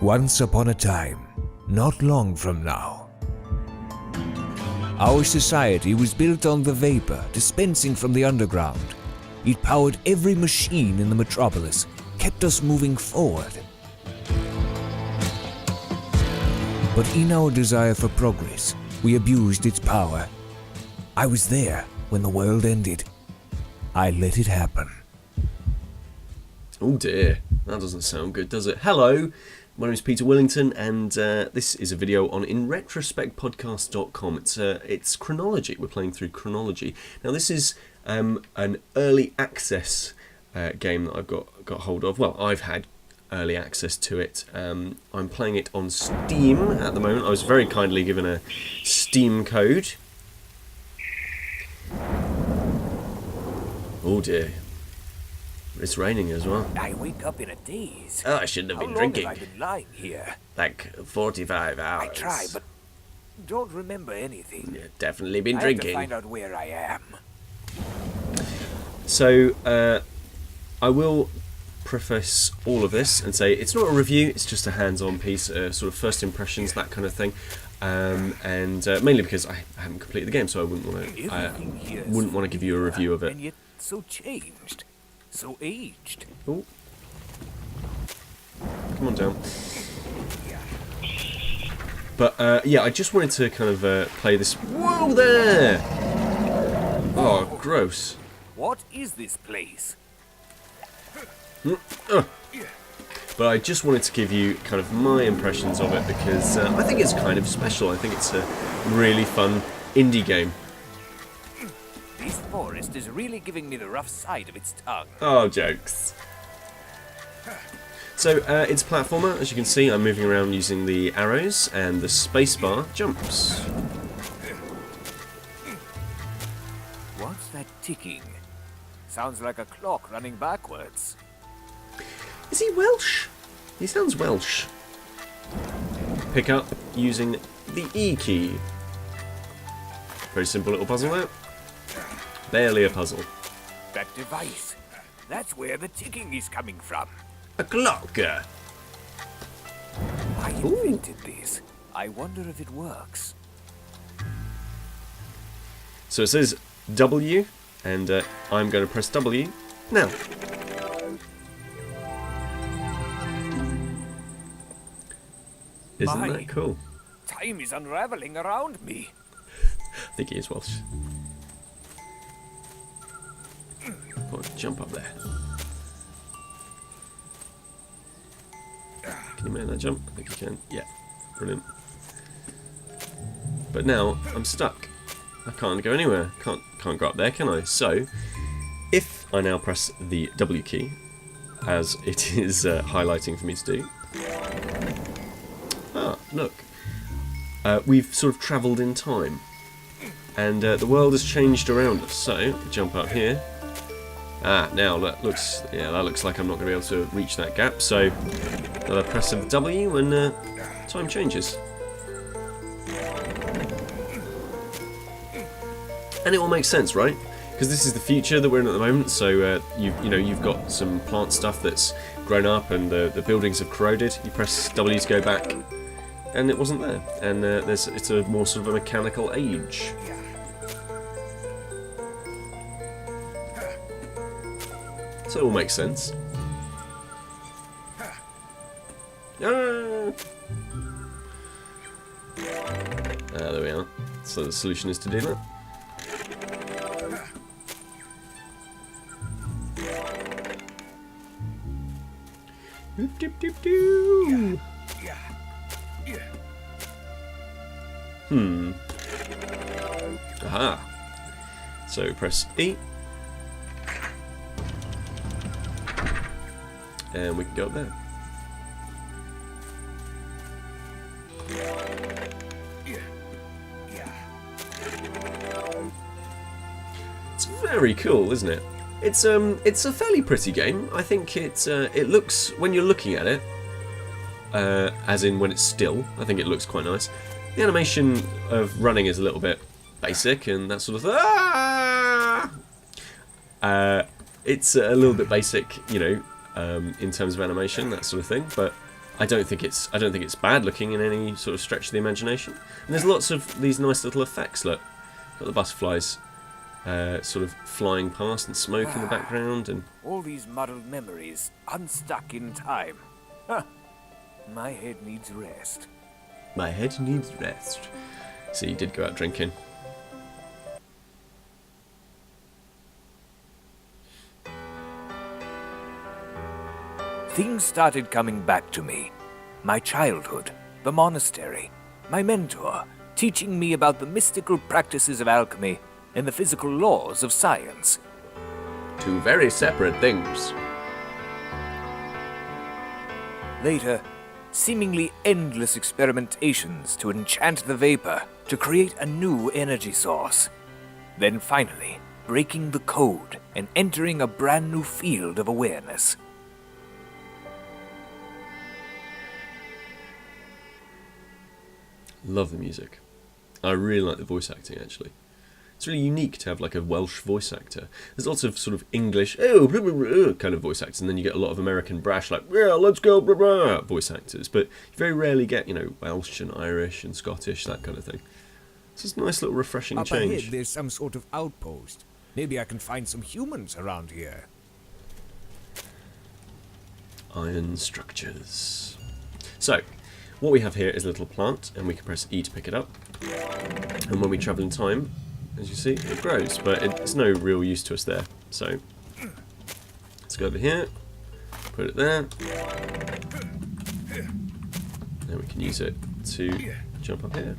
Once upon a time, not long from now, our society was built on the vapor dispensing from the underground. It powered every machine in the metropolis, kept us moving forward. But in our desire for progress, we abused its power. I was there when the world ended. I let it happen. Oh dear, that doesn't sound good, does it? Hello, my name is Peter Willington, and this is a video on InRetroSpectPodcast.com. It's Chronology. We're playing through Chronology. Now, this is an early access game that I've got hold of. Well, I've had early access to it. I'm playing it on Steam at the moment. I was very kindly given a Steam code. Oh dear. It's raining as well. I wake up in a daze. Oh, I shouldn't have been drinking. How long have I been lying here? Like 45 hours. I try, but don't remember anything. Yeah, definitely been I drinking. have to find out where I am. So, I will preface all of this and say it's not a review, it's just a hands-on piece, sort of first impressions, that kind of thing. And mainly because I haven't completed the game, so I wouldn't want to give you a review of it. And yet so changed. So aged. Oh. Come on down. But, yeah, I just wanted to kind of play this... Whoa there! Oh, gross. What is this place? But I just wanted to give you kind of my impressions of it because I think it's kind of special. I think it's a really fun indie game. This forest is really giving me the rough side of its tongue. Oh, jokes. So, it's a platformer. As you can see, I'm moving around using the arrows, and the spacebar jumps. What's that ticking? Sounds like a clock running backwards. Is he Welsh? He sounds Welsh. Pick up using the E key. Very simple little puzzle there. Barely a puzzle. That device. That's where the ticking is coming from. A clock. I invented this. I wonder if it works. So it says W, and I'm going to press W now. Isn't that cool? Time is unraveling around me. I think he is Welsh. Go on, jump up there. Can you make that jump? I think you can. Yeah, brilliant. But now I'm stuck. I can't go anywhere. Can't go up there, can I? So, if I now press the W key, as it is highlighting for me to do. Ah, look. We've sort of travelled in time, and the world has changed around us. So, jump up here. Ah, now that looks like I'm not going to be able to reach that gap. So, another press of W, and time changes. And it all makes sense, right? Because this is the future that we're in at the moment. So you've got some plant stuff that's grown up, and the buildings have corroded. You press W to go back, and it wasn't there. And it's a more sort of a mechanical age. So it all makes sense. Ah! There we are. So the solution is to do that. Doop, doop, doop, doop. Aha. So press E. And we can go up there. It's very cool, isn't it? It's a fairly pretty game. I think it looks, when you're looking at it, as in when it's still, I think it looks quite nice. The animation of running is a little bit basic and that sort of thing. It's a little bit basic, you know, in terms of animation, that sort of thing. But I don't think it's bad looking in any sort of stretch of the imagination. And there's lots of these nice little effects. Look, got the butterflies sort of flying past and smoke in the background, and All these muddled memories unstuck in time. Huh. My head needs rest. my head needs rest. So you did go out drinking. Things started coming back to me. My childhood, the monastery, my mentor, teaching me about the mystical practices of alchemy and the physical laws of science. Two very separate things. Later, seemingly endless experimentations to enchant the vapor to create a new energy source. Then finally, breaking the code and entering a brand new field of awareness. Love the music. I really like the voice acting, actually. It's really unique to have like a Welsh voice actor. There's lots of sort of English kind of voice actors, and then you get a lot of American brash, like, yeah, let's go, blah, blah, voice actors. But you very rarely get, Welsh and Irish and Scottish, that kind of thing. So it's a nice little refreshing Up change. ahead, there's some sort of outpost. Maybe I can find some humans around here. Iron structures. So, what we have here is a little plant, and we can press E to pick it up. And when we travel in time, as you see, it grows, but it's no real use to us there. So, let's go over here, put it there. Now we can use it to jump up here.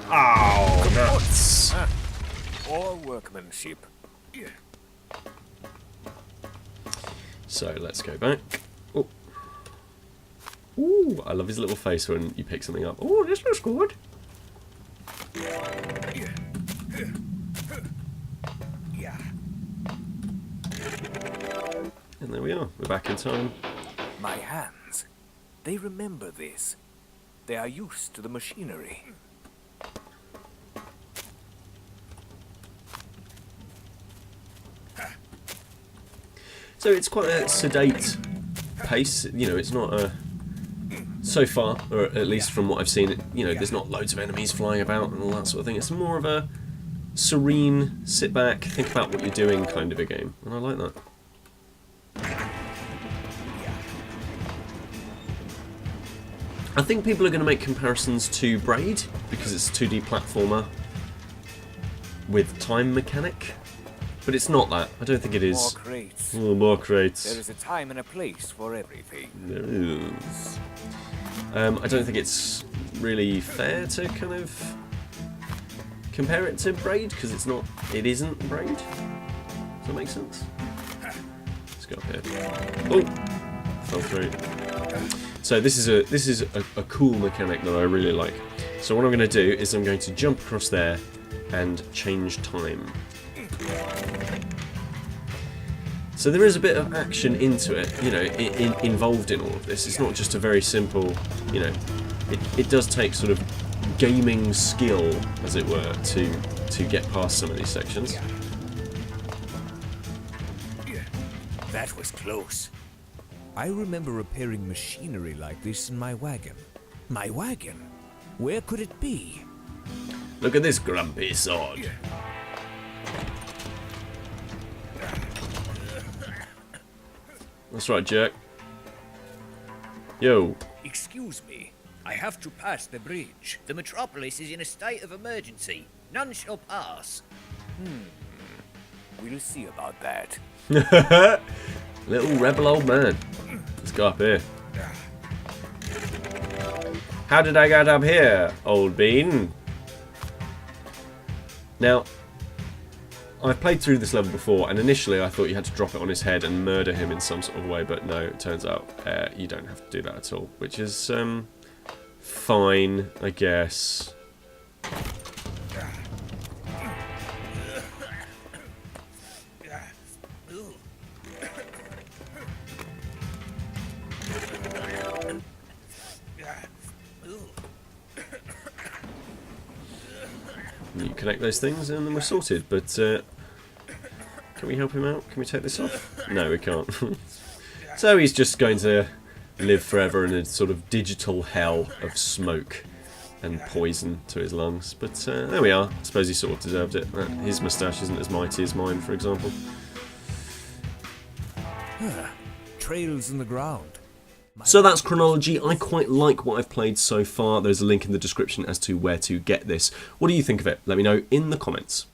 Oh, nuts! Or workmanship. So let's go back. Oh. Ooh, I love his little face when you pick something up. Oh, this looks good. And there we are. We're back in time. My hands. They remember this. They are used to the machinery. So it's quite a sedate pace. It's not a... So far, or at least from what I've seen, there's not loads of enemies flying about and all that sort of thing. It's more of a serene, sit back, think about what you're doing kind of a game. And I like that. I think people are going to make comparisons to Braid, because it's a 2D platformer with time mechanic. But it's not that. I don't think it is. More crates. Oh, more crates. There is a time and a place for everything. There is. I don't think it's really fair to kind of compare it to Braid, because it isn't Braid. Does that make sense? Let's go up here. Oh, fell through. So this is a cool mechanic that I really like. So what I'm going to do is I'm going to jump across there and change time. So there is a bit of action into it, involved in all of this. It's not just a very simple, it does take sort of gaming skill, as it were, to get past some of these sections. That was close. I remember repairing machinery like this in my wagon. My wagon? Where could it be? Look at this grumpy sword. That's right, jerk. Yo. Excuse me, I have to pass the bridge. The metropolis is in a state of emergency. None shall pass. We'll see about that. Little rebel old man. Let's go up here. How did I get up here, old bean? Now, I've played through this level before, and initially I thought you had to drop it on his head and murder him in some sort of way, but no, it turns out you don't have to do that at all, which is fine, I guess. connect those things and then we're sorted. But can we help him out? Can we take this off? No, we can't. So he's just going to live forever in a sort of digital hell of smoke and poison to his lungs. But there we are. I suppose he sort of deserved it. His moustache isn't as mighty as mine, for example. Trails in the ground. So that's Chronology. I quite like what I've played so far. There's a link in the description as to where to get this. What do you think of it? Let me know in the comments.